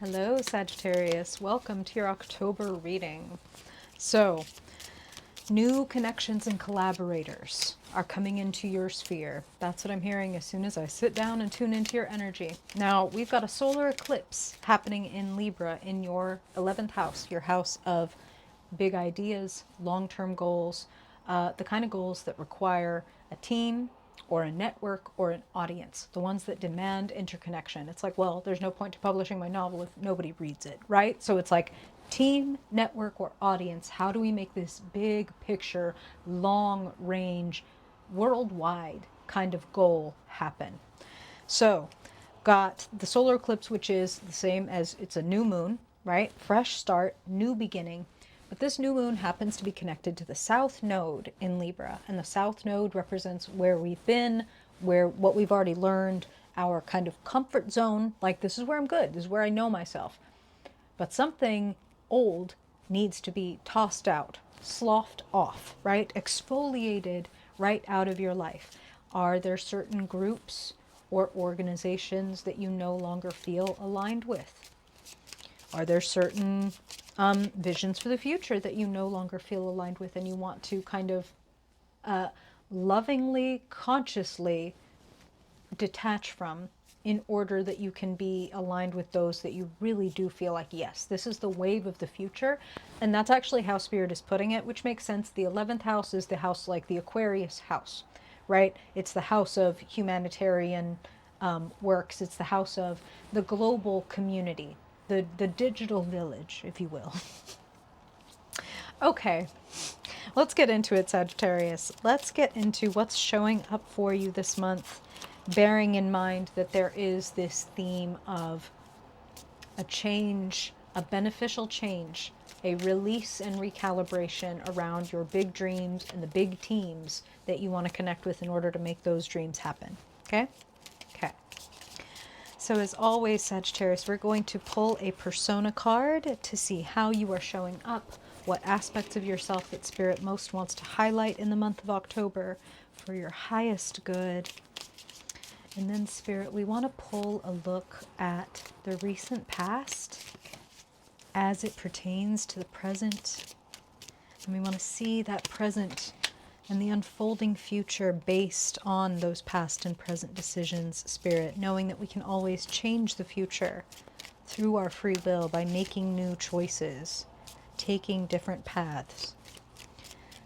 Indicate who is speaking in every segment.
Speaker 1: Hello, Sagittarius. Welcome to your October reading. So, new connections and collaborators are coming into your sphere. That's what I'm hearing as soon as I sit down and tune into your energy. Now, we've got a solar eclipse happening in Libra in your 11th house, your house of big ideas, long-term goals, the kind of goals that require a team or a network or an audience, the ones that demand interconnection. It's like, well, there's no point to publishing my novel if nobody reads it, right? So it's like team, network, or audience. How do we make this big picture, long range, worldwide kind of goal happen? So, got the solar eclipse, which is the same as it's a new moon, right? Fresh start, new beginning. But this new moon happens to be connected to the South Node in Libra. And the South Node represents where we've been, where what we've already learned, our kind of comfort zone. Like, this is where I'm good, this is where I know myself. But something old needs to be tossed out, sloughed off, right? Exfoliated right out of your life. Are there certain groups or organizations that you no longer feel aligned with? Are there certain visions for the future that you no longer feel aligned with and you want to kind of lovingly, consciously detach from in order that you can be aligned with those that you really do feel like, yes, this is the wave of the future? And that's actually how Spirit is putting it, which makes sense. The 11th house is the house like the Aquarius house, right? It's the house of humanitarian works. It's the house of the global community, the digital village, if you will. Okay, let's get into it, Sagittarius. Let's get into what's showing up for you this month, bearing in mind that there is this theme of a change, a beneficial change, a release and recalibration around your big dreams and the big teams that you want to connect with in order to make those dreams happen. Okay? Okay. So as always, Sagittarius, we're going to pull a persona card to see how you are showing up, what aspects of yourself that Spirit most wants to highlight in the month of October for your highest good. And then, Spirit, we want to pull a look at the recent past as it pertains to the present. And we want to see that present and the unfolding future based on those past and present decisions, Spirit, knowing that we can always change the future through our free will by making new choices, taking different paths.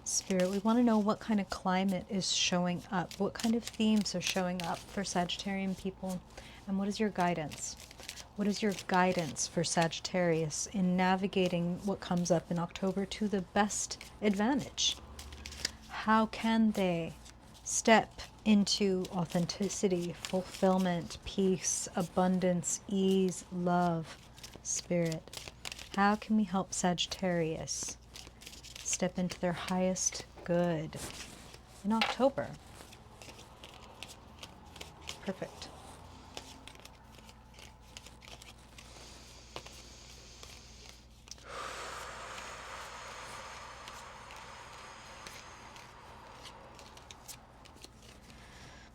Speaker 1: Spirit, we want to know what kind of climate is showing up, what kind of themes are showing up for Sagittarian people, and what is your guidance? What is your guidance for Sagittarius in navigating what comes up in October to the best advantage? How can they step into authenticity, fulfillment, peace, abundance, ease, love, Spirit? How can we help Sagittarius step into their highest good in October? Perfect.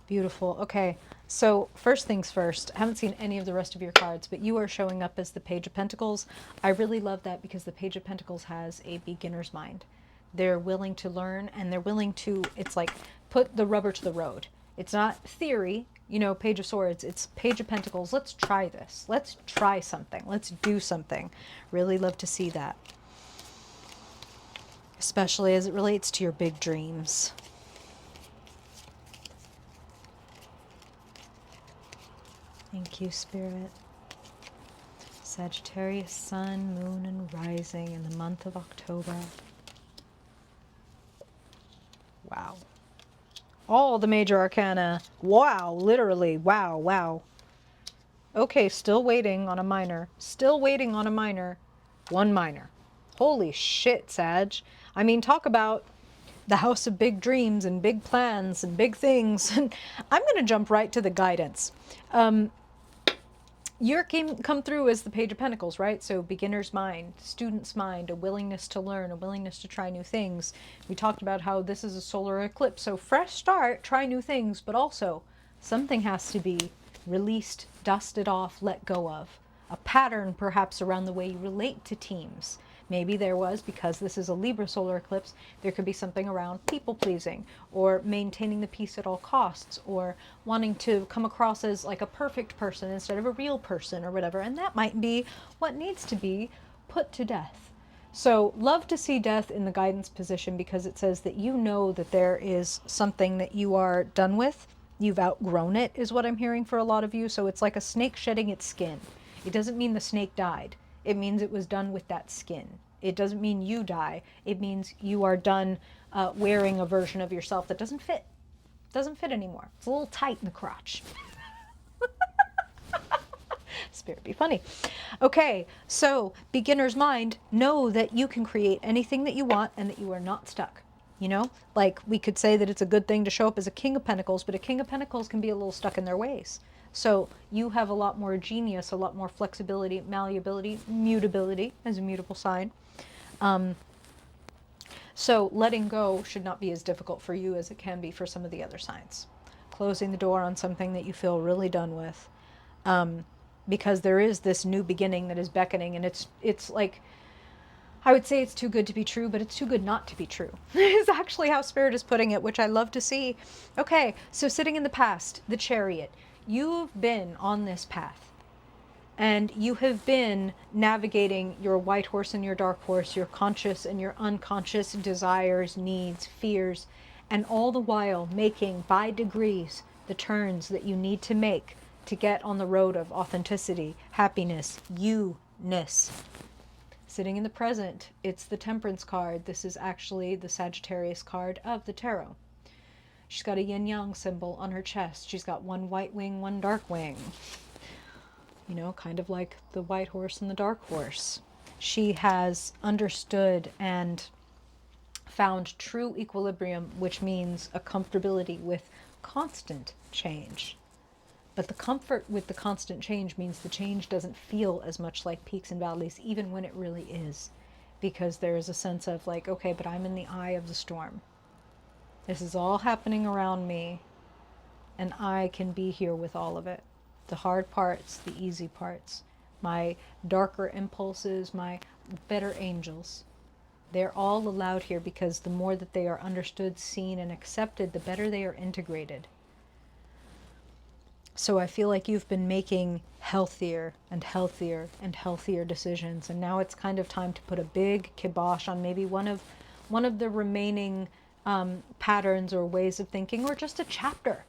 Speaker 1: Beautiful. Okay, so first things first, I haven't seen any of the rest of your cards, but you are showing up as the Page of Pentacles. I really love that because the Page of Pentacles has a beginner's mind. They're willing to learn and they're willing to, it's like, put the rubber to the road. It's not theory, you know, Page of Swords, it's Page of Pentacles. Let's try this. Let's try something. Let's do something. Really love to see that. Especially as it relates to your big dreams. Thank you, Spirit. Sagittarius, Sun, Moon, and Rising in the month of October. Wow. All the major arcana. Wow, literally. Wow, wow. Okay, still waiting on a minor. Still waiting on a minor. One minor. Holy shit, Sag. I mean, talk about the house of big dreams and big plans and big things. And I'm going to jump right to the guidance. You're come through as the Page of Pentacles, right? So beginner's mind, student's mind, a willingness to learn, a willingness to try new things. We talked about how this is a solar eclipse, so fresh start, try new things, but also something has to be released, dusted off, let go of. a pattern perhaps around the way you relate to teams. Maybe there was, because this is a Libra solar eclipse, there could be something around people pleasing or maintaining the peace at all costs or wanting to come across as like a perfect person instead of a real person or whatever. And that might be what needs to be put to death. So love to see death in the guidance position because it says that you know that there is something that you are done with. You've outgrown it is what I'm hearing for a lot of you. So it's like a snake shedding its skin. It doesn't mean the snake died. It means it was done with that skin. It doesn't mean you die. It means you are done wearing a version of yourself that doesn't fit. Doesn't fit anymore. It's a little tight in the crotch. Spirit be funny. Okay, so beginner's mind, know that you can create anything that you want and that you are not stuck. You know, like we could say that it's a good thing to show up as a King of Pentacles, but a King of Pentacles can be a little stuck in their ways. So you have a lot more genius, a lot more flexibility, malleability, mutability as a mutable sign. So letting go should not be as difficult for you as it can be for some of the other signs. Closing the door on something that you feel really done with. Because there is this new beginning that is beckoning, and it's like, I would say it's too good to be true, but it's too good not to be true is actually how Spirit is putting it, which I love to see. Okay, so sitting in the past, the Chariot, you've been on this path and you have been navigating your white horse and your dark horse, your conscious and your unconscious desires, needs, fears, and all the while making by degrees the turns that you need to make to get on the road of authenticity, happiness, you-ness. Sitting in the present, it's the Temperance card. This is actually the Sagittarius card of the tarot. She's got a yin-yang symbol on her chest. She's got one white wing, one dark wing. You know, kind of like the white horse and the dark horse. She has understood and found true equilibrium, which means a comfortability with constant change. But the comfort with the constant change means the change doesn't feel as much like peaks and valleys, even when it really is. Because there is a sense of like, okay, but I'm in the eye of the storm. This is all happening around me, and I can be here with all of it. The hard parts, the easy parts, my darker impulses, my better angels. They're all allowed here because the more that they are understood, seen, and accepted, the better they are integrated. So I feel like you've been making healthier and healthier and healthier decisions, and now it's kind of time to put a big kibosh on maybe one of the remaining patterns or ways of thinking, or just a chapter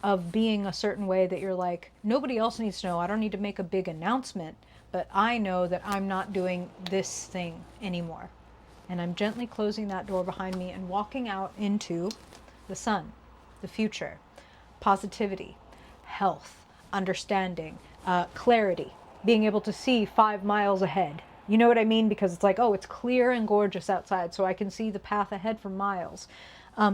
Speaker 1: of being a certain way that you're like, nobody else needs to know. I don't need to make a big announcement, but I know that I'm not doing this thing anymore. And I'm gently closing that door behind me and walking out into the sun, the future, positivity, health, understanding, clarity, being able to see 5 miles ahead. You know what I mean? Because it's like, oh, it's clear and gorgeous outside, so I can see the path ahead for miles.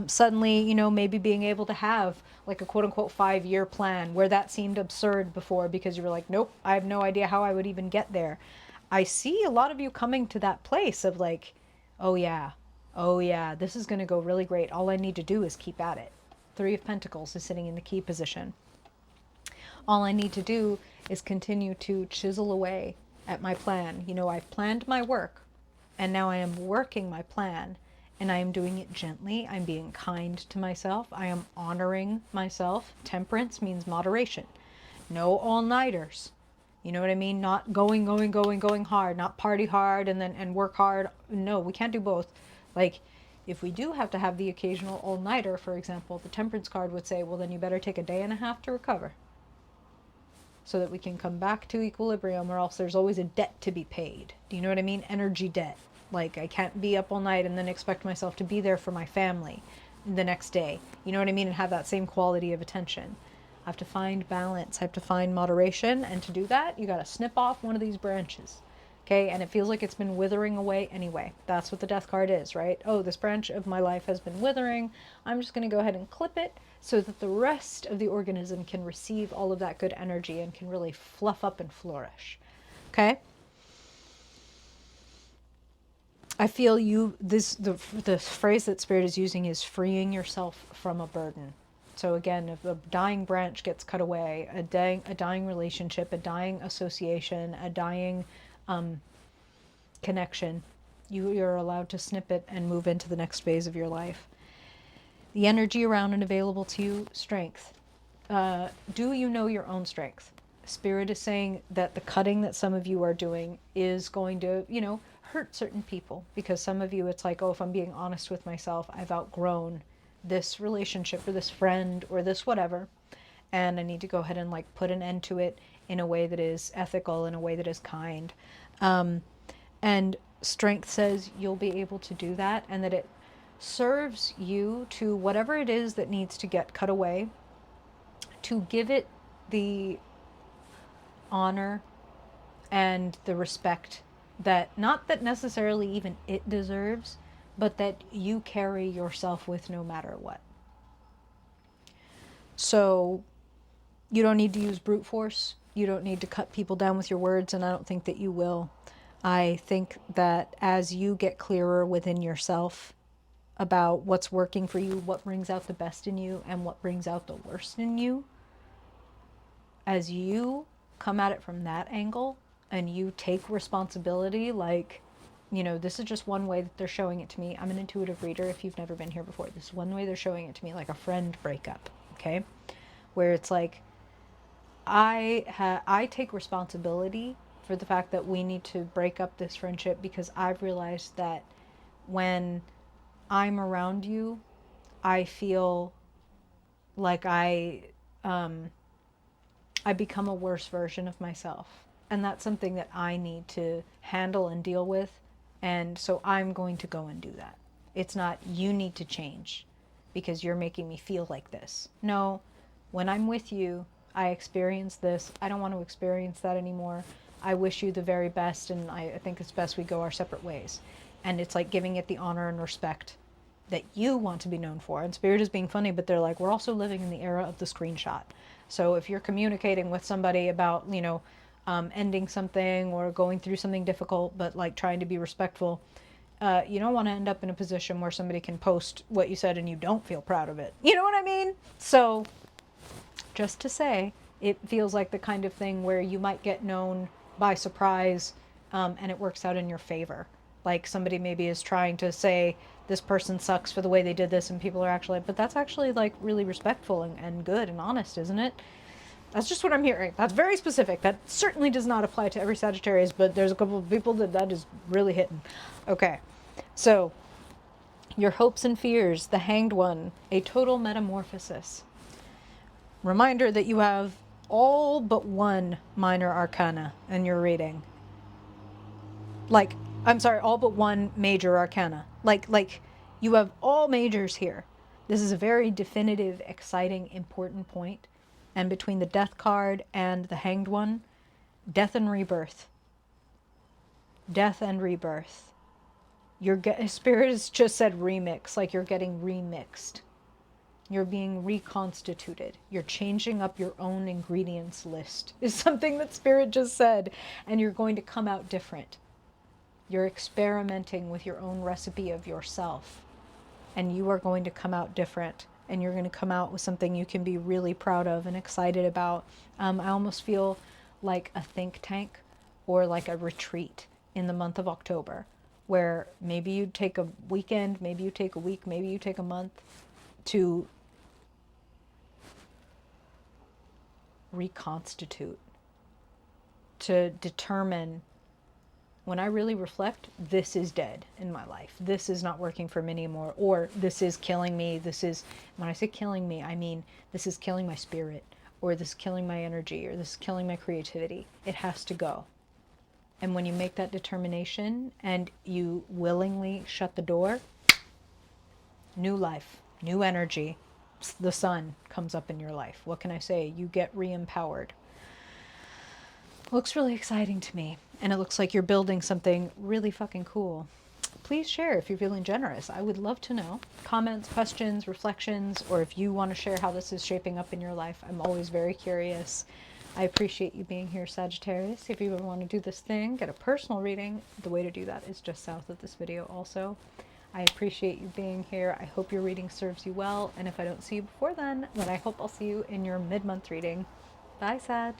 Speaker 1: Suddenly, you know, maybe being able to have like a quote unquote 5-year plan where that seemed absurd before because you were like, nope, I have no idea how I would even get there. I see a lot of you coming to that place of like, oh yeah, this is going to go really great. All I need to do is keep at it. 3 of Pentacles is sitting in the key position. All I need to do is continue to chisel away at my plan. You know, I've planned my work, and now I am working my plan, and I am doing it gently. I'm being kind to myself. I am honoring myself. Temperance means moderation. No all-nighters. You know what I mean? Not going hard, not party hard and work hard. No, we can't do both. Like, if we do have to have the occasional all-nighter, for example, the Temperance card would say, well, then you better take a day and a half to recover, so that we can come back to equilibrium, or else there's always a debt to be paid. Do you know what I mean? Energy debt. Like, I can't be up all night and then expect myself to be there for my family the next day. You know what I mean? And have that same quality of attention. I have to find balance. I have to find moderation. And to do that, you got to snip off one of these branches. Okay? And it feels like it's been withering away anyway. That's what the Death card is, right? Oh, this branch of my life has been withering. I'm just going to go ahead and clip it, so that the rest of the organism can receive all of that good energy and can really fluff up and flourish. Okay? I feel the phrase that Spirit is using is freeing yourself from a burden. So again, if a dying branch gets cut away, a dying relationship, a dying association, a dying connection, you're allowed to snip it and move into the next phase of your life. The energy around and available to you, strength. Do you know your own strength? Spirit is saying that the cutting that some of you are doing is going to, hurt certain people, because some of you, it's like, oh, if I'm being honest with myself, I've outgrown this relationship or this friend or this whatever, and I need to go ahead and like put an end to it in a way that is ethical, in a way that is kind. And strength says you'll be able to do that, and that it serves you to whatever it is that needs to get cut away, to give it the honor and the respect that, not that necessarily even it deserves, but that you carry yourself with no matter what. So you don't need to use brute force. You don't need to cut people down with your words, and I don't think that you will. I think that as you get clearer within yourself about what's working for you, what brings out the best in you, and what brings out the worst in you, as you come at it from that angle and you take responsibility, like, this is just one way that they're showing it to me. I'm an intuitive reader if you've never been here before. This is one way they're showing it to me, like a friend breakup, okay? Where it's like, I take responsibility for the fact that we need to break up this friendship, because I've realized that when I'm around you, I feel like I become a worse version of myself. And that's something that I need to handle and deal with. And so I'm going to go and do that. It's not, you need to change because you're making me feel like this. No, when I'm with you, I experience this. I don't want to experience that anymore. I wish you the very best, and I think it's best we go our separate ways. And it's like giving it the honor and respect that you want to be known for. And Spirit is being funny, but they're like, we're also living in the era of the screenshot. So if you're communicating with somebody about, ending something or going through something difficult, but like trying to be respectful, you don't want to end up in a position where somebody can post what you said and you don't feel proud of it. You know what I mean? So just to say, it feels like the kind of thing where you might get known by surprise, and it works out in your favor. Like somebody maybe is trying to say this person sucks for the way they did this, and people are actually, but that's actually like really respectful and good and honest, isn't it? That's just what I'm hearing. That's very specific. That certainly does not apply to every Sagittarius, but there's a couple of people that is really hitting. Okay, so your hopes and fears, the Hanged One, a total metamorphosis. Reminder that you have all but one minor arcana in your reading. Like, I'm sorry, all but one major arcana. Like you have all majors here. This is a very definitive, exciting, important point. And between the Death card and the Hanged One, death and rebirth. Death and rebirth. Spirit has just said remix, like you're getting remixed. You're being reconstituted. You're changing up your own ingredients list, is something that Spirit just said. And you're going to come out different. You're experimenting with your own recipe of yourself. And you are going to come out different. And you're going to come out with something you can be really proud of and excited about. I almost feel like a think tank or like a retreat in the month of October, where maybe you take a weekend, maybe you take a week, maybe you take a month to reconstitute, to determine, when I really reflect, this is dead in my life. This is not working for me anymore. Or this is killing me. This is, when I say killing me, I mean this is killing my spirit, or this is killing my energy, or this is killing my creativity. It has to go. And when you make that determination and you willingly shut the door, new life, new energy, the sun comes up in your life. What can I say? You get re-empowered. Looks really exciting to me. And it looks like you're building something really fucking cool. Please share if you're feeling generous. I would love to know. Comments, questions, reflections, or if you want to share how this is shaping up in your life. I'm always very curious. I appreciate you being here, Sagittarius. If you ever want to do this thing, get a personal reading, the way to do that is just south of this video also. I appreciate you being here. I hope your reading serves you well. And if I don't see you before then I hope I'll see you in your mid-month reading. Bye, Sag.